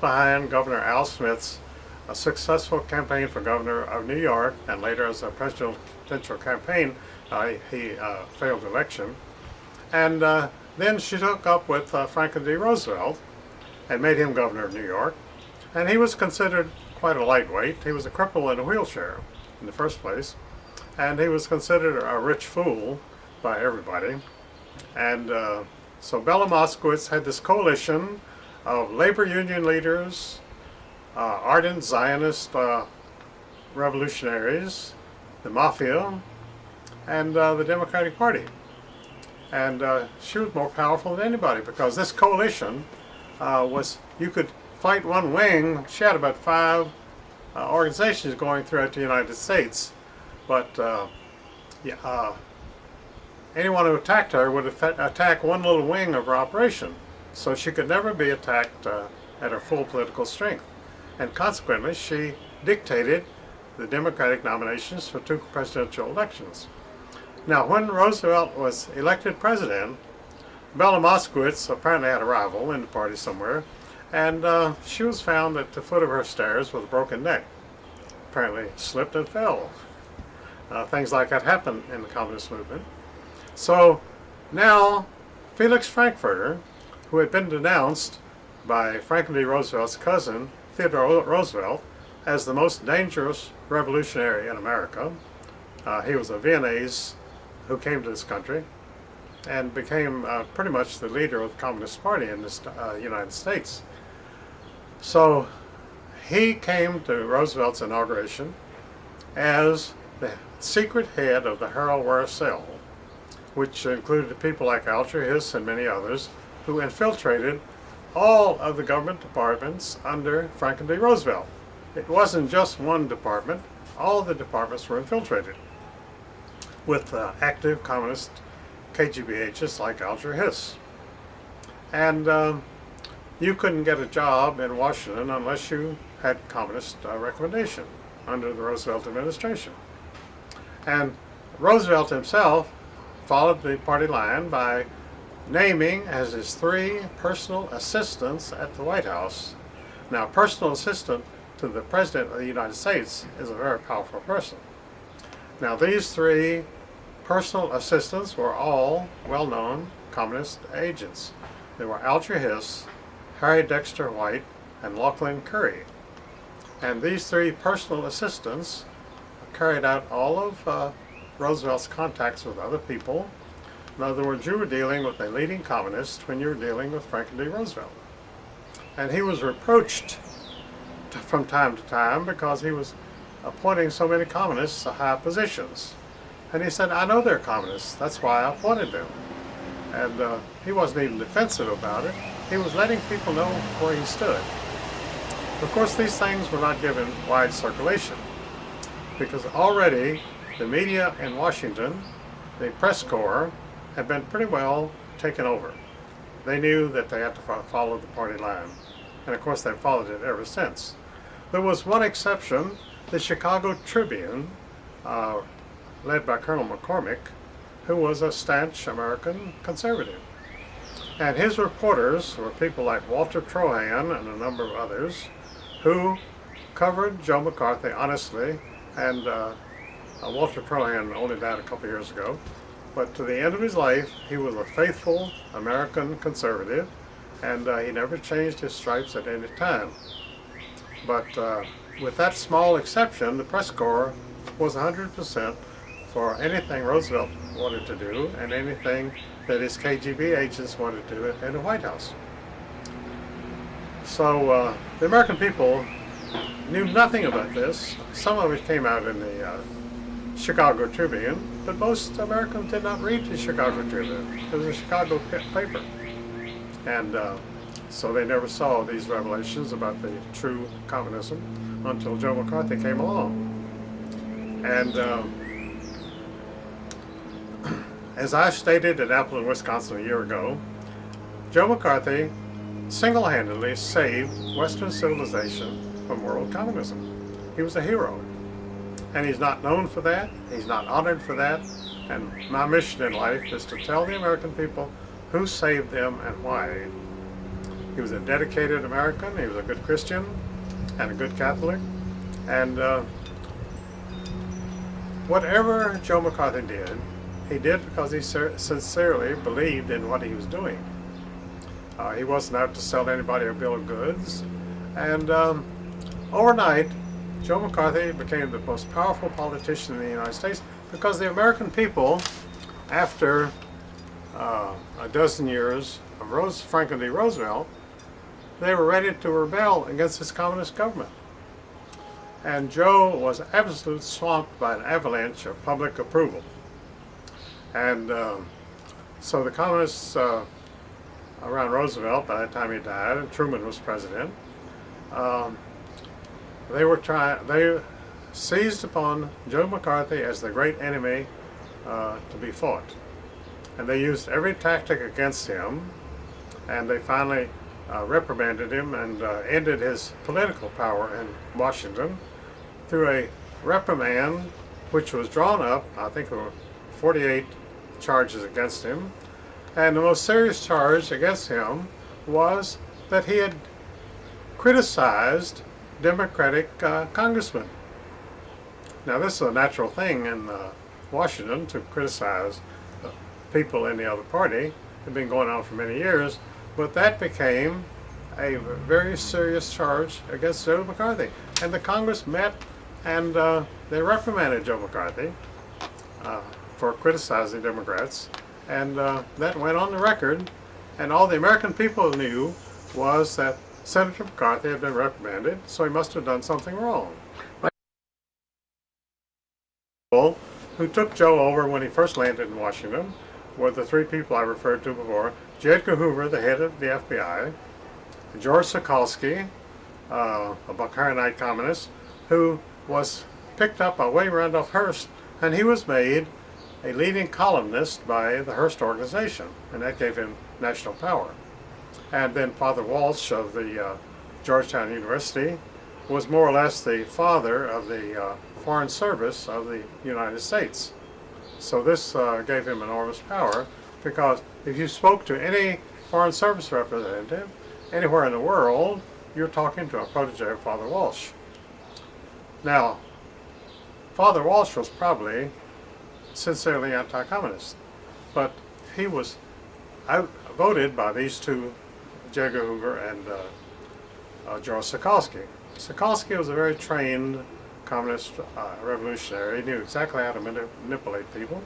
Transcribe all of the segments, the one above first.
behind Governor Al Smith's successful campaign for governor of New York, and later as a presidential campaign, he failed election. And then she took up with Franklin D. Roosevelt and made him governor of New York. And he was considered quite a lightweight. He was a cripple in a wheelchair in the first place. And he was considered a rich fool by everybody. And so Bella Moskowitz had this coalition of labor union leaders, ardent Zionist revolutionaries, the mafia, and the Democratic Party. And she was more powerful than anybody because this coalition you could fight one wing. She had about 5 organizations going throughout the United States, but anyone who attacked her would attack one little wing of her operation, so she could never be attacked at her full political strength. And consequently, she dictated the Democratic nominations for 2 presidential elections. Now, when Roosevelt was elected president, Bella Moskowitz apparently had a rival in the party somewhere, and she was found at the foot of her stairs with a broken neck. Apparently slipped and fell. Things like that happened in the communist movement. So now Felix Frankfurter, who had been denounced by Franklin D. Roosevelt's cousin, Theodore Roosevelt, as the most dangerous revolutionary in America. He was a Viennese who came to this country and became pretty much the leader of the Communist Party in the United States. So he came to Roosevelt's inauguration as the secret head of the Harold Ware Cell, which included people like Alger Hiss and many others who infiltrated all of the government departments under Franklin D. Roosevelt. It wasn't just one department. All the departments were infiltrated with active communist KGB agents like Alger Hiss. And you couldn't get a job in Washington unless you had communist recommendation under the Roosevelt administration. And Roosevelt himself followed the party line by naming as his 3 personal assistants at the White House. Now, personal assistant to the President of the United States is a very powerful person. Now, these 3 personal assistants were all well-known communist agents. They were Alger Hiss, Harry Dexter White, and Lachlan Curry. And these 3 personal assistants carried out all of Roosevelt's contacts with other people. In other words, you were dealing with a leading communist when you were dealing with Franklin D. Roosevelt. And he was reproached from time to time because he was appointing so many communists to high positions. And he said, I know they're communists, that's why I appointed them. And he wasn't even defensive about it. He was letting people know where he stood. Of course, these things were not given wide circulation because already the media in Washington, the press corps, had been pretty well taken over. They knew that they had to follow the party line. And of course, they followed it ever since. There was one exception, the Chicago Tribune, led by Colonel McCormick, who was a stanch American conservative. And his reporters were people like Walter Trohan and a number of others who covered Joe McCarthy honestly. And Walter Trohan only died a couple years ago. But to the end of his life, he was a faithful American conservative, and he never changed his stripes at any time. But with that small exception, the press corps was 100% for anything Roosevelt wanted to do and anything that his KGB agents wanted to do in the White House. So the American people knew nothing about this. Some of it came out in the Chicago Tribune, but most Americans did not read the Chicago Tribune. It was a Chicago paper. And so they never saw these revelations about the true communism until Joe McCarthy came along. And as I stated in Appleton, Wisconsin a year ago, Joe McCarthy single-handedly saved Western civilization from world communism. He was a hero. And he's not known for that, he's not honored for that, and my mission in life is to tell the American people who saved them and why. He was a dedicated American. He was a good Christian and a good Catholic. And whatever Joe McCarthy did, he did because he sincerely believed in what he was doing. He wasn't out to sell anybody a bill of goods. And overnight, Joe McCarthy became the most powerful politician in the United States because the American people, after a dozen years of Franklin D. Roosevelt, they were ready to rebel against this communist government. And Joe was absolutely swamped by an avalanche of public approval. And so the communists around Roosevelt, by the time he died, and Truman was president, they seized upon Joe McCarthy as the great enemy to be fought. And they used every tactic against him, and they finally reprimanded him and ended his political power in Washington through a reprimand which was drawn up. I think there were 48 charges against him. And the most serious charge against him was that he had criticized Democratic congressmen. Now, this is a natural thing in Washington to criticize people in the other party. It had been going on for many years, but that became a very serious charge against Joe McCarthy. And the Congress met and they reprimanded Joe McCarthy for criticizing Democrats. And that went on the record, and all the American people knew was that Senator McCarthy had been reprimanded, so he must have done something wrong. Who took Joe over when he first landed in Washington were the three people I referred to before: J. Edgar Hoover, the head of the FBI; George Sokolsky, a Bukharinite communist, who was picked up by William Randolph Hearst, and he was made a leading columnist by the Hearst organization, and that gave him national power. And then Father Walsh of the Georgetown University was more or less the father of the Foreign Service of the United States. So this gave him enormous power, because if you spoke to any Foreign Service representative anywhere in the world, you're talking to a protege of Father Walsh. Now, Father Walsh was probably sincerely anti-communist, but he was outvoted by these two, J. Edgar Hoover and George Sokolsky. Sokolsky was a very trained communist revolutionary. He knew exactly how to manipulate people,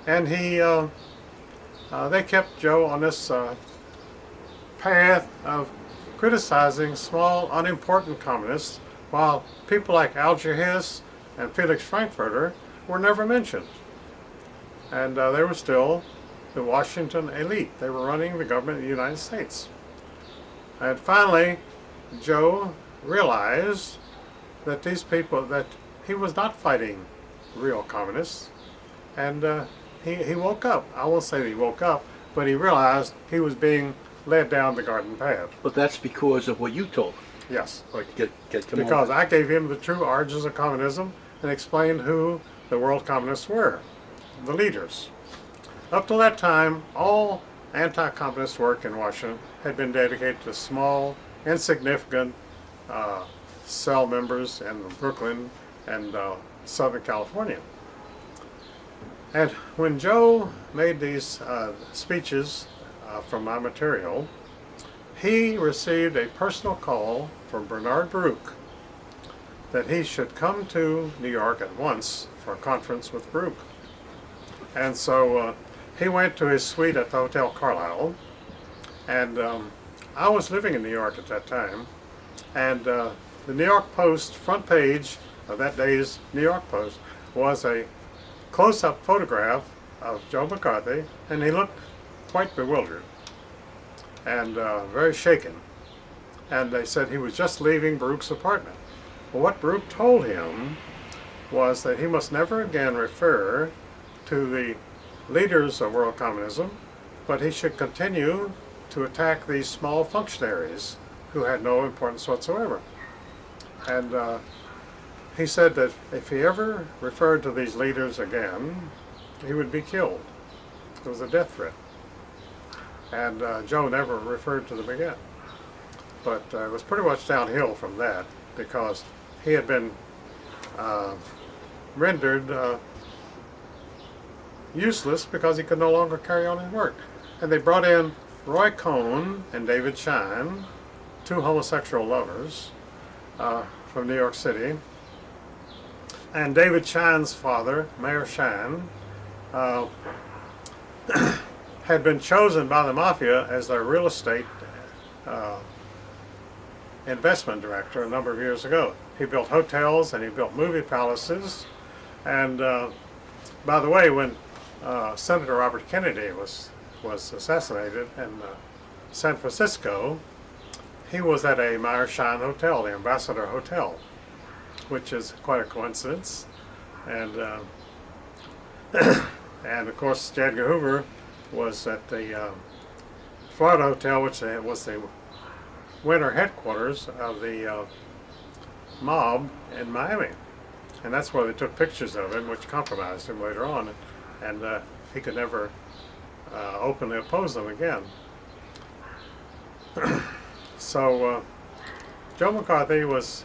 and they kept Joe on this path of criticizing small, unimportant communists, while people like Alger Hiss and Felix Frankfurter were never mentioned. And they were still the Washington elite. They were running the government of the United States. And finally, Joe realized that these people, that he was not fighting real communists. And he woke up. I won't say that he woke up, but he realized he was being led down the garden path. But that's because of what you told him. Yes. Like Because I gave him the true origins of communism and explained who the world communists were, the leaders. Up till that time, all anti-communist work in Washington had been dedicated to small, insignificant cell members in Brooklyn and Southern California. And when Joe made these speeches from my material, he received a personal call from Bernard Baruch that he should come to New York at once for a conference with Baruch. And so he went to his suite at the Hotel Carlyle, and I was living in New York at that time, and the New York Post front page of that day's New York Post was a close-up photograph of Joe McCarthy, and he looked quite bewildered and very shaken. And they said he was just leaving Baruch's apartment. Well, what Baruch told him was that he must never again refer to the leaders of world communism, but he should continue to attack these small functionaries who had no importance whatsoever. And he said that if he ever referred to these leaders again, he would be killed. It was a death threat. and Joe never referred to them again. But it was pretty much downhill from that, because he had been rendered useless because he could no longer carry on his work. And they brought in Roy Cohn and David Shine, two homosexual lovers from New York City. And David Shine's father, Mayor Shine, had been chosen by the mafia as their real estate investment director a number of years ago. He built hotels and he built movie palaces. And by the way, when Senator Robert Kennedy was assassinated in San Francisco, he was at a Meyer Shine hotel, the Ambassador Hotel, which is quite a coincidence. And and of course, J. Edgar Hoover was at the Florida Hotel, which was the winter headquarters of the mob in Miami. And that's where they took pictures of him, which compromised him later on. And he could never openly oppose them again. So Joe McCarthy was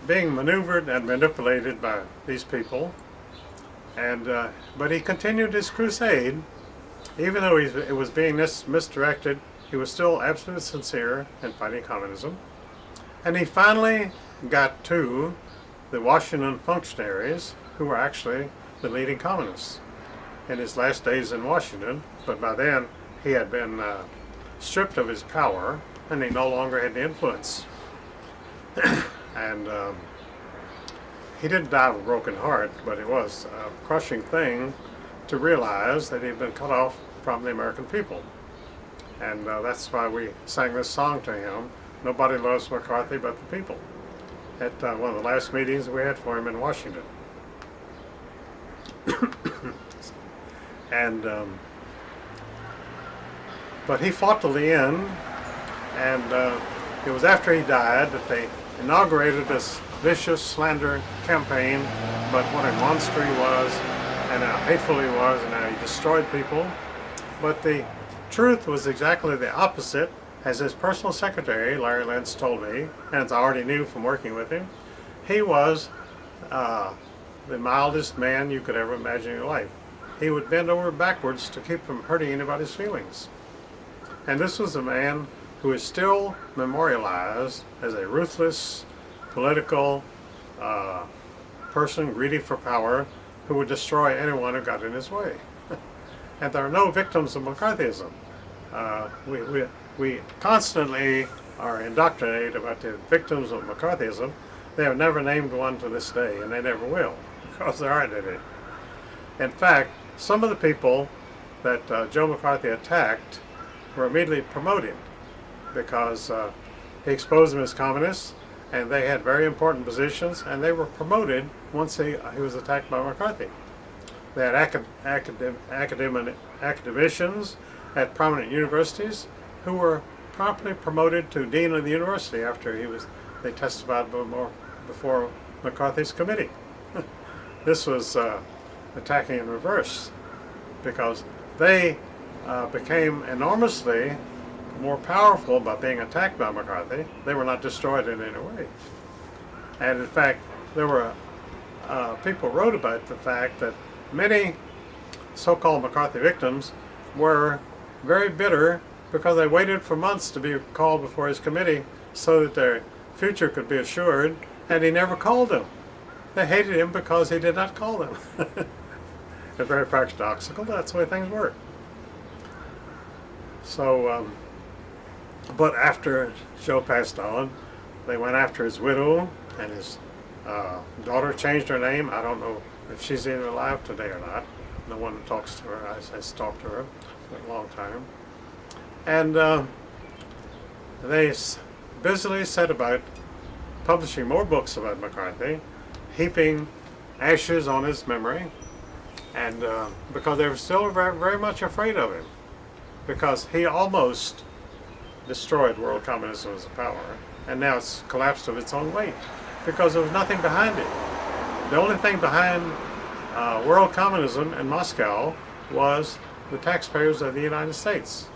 being maneuvered and manipulated by these people, and but he continued his crusade. Even though it was being misdirected, he was still absolutely sincere in fighting communism. And he finally got to the Washington functionaries, who were actually the leading communists in his last days in Washington. But by then he had been stripped of his power, and he no longer had the influence. And he didn't die with a broken heart, but it was a crushing thing to realize that he'd been cut off from the American people. And that's why we sang this song to him, "Nobody Loves McCarthy But the People," at one of the last meetings we had for him in Washington. And but he fought till the end, and it was after he died that they inaugurated this vicious slander campaign about what a monster he was, and how hateful he was, and how he destroyed people. But the truth was exactly the opposite, as his personal secretary, Larry Lentz, told me, and as I already knew from working with him. He was the mildest man you could ever imagine in your life. He would bend over backwards to keep from hurting anybody's feelings. And this was a man who is still memorialized as a ruthless, political person, greedy for power, who would destroy anyone who got in his way. And there are no victims of McCarthyism. We constantly are indoctrinated about the victims of McCarthyism. They have never named one to this day, and they never will, because there aren't any. In fact, some of the people that Joe McCarthy attacked were immediately promoted, because he exposed them as communists, and they had very important positions, and they were promoted once he was attacked by McCarthy. They had academicians at prominent universities who were promptly promoted to dean of the university after they testified before McCarthy's committee. This was attacking in reverse, because they became enormously more powerful by being attacked by McCarthy. They were not destroyed in any way. And in fact, there were people wrote about the fact that many so-called McCarthy victims were very bitter because they waited for months to be called before his committee so that their future could be assured, and he never called them. They hated him because he did not call them. It's very paradoxical, but that's the way things work. So, but after Joe passed on, they went after his widow, and his daughter changed her name. I don't know if she's even alive today or not. No one talks to her. I talked to her for a long time. And they busily set about publishing more books about McCarthy, heaping ashes on his memory, and because they were still very, very much afraid of him, because he almost destroyed world communism as a power, and now it's collapsed of its own weight, because there was nothing behind it. The only thing behind world communism in Moscow was the taxpayers of the United States.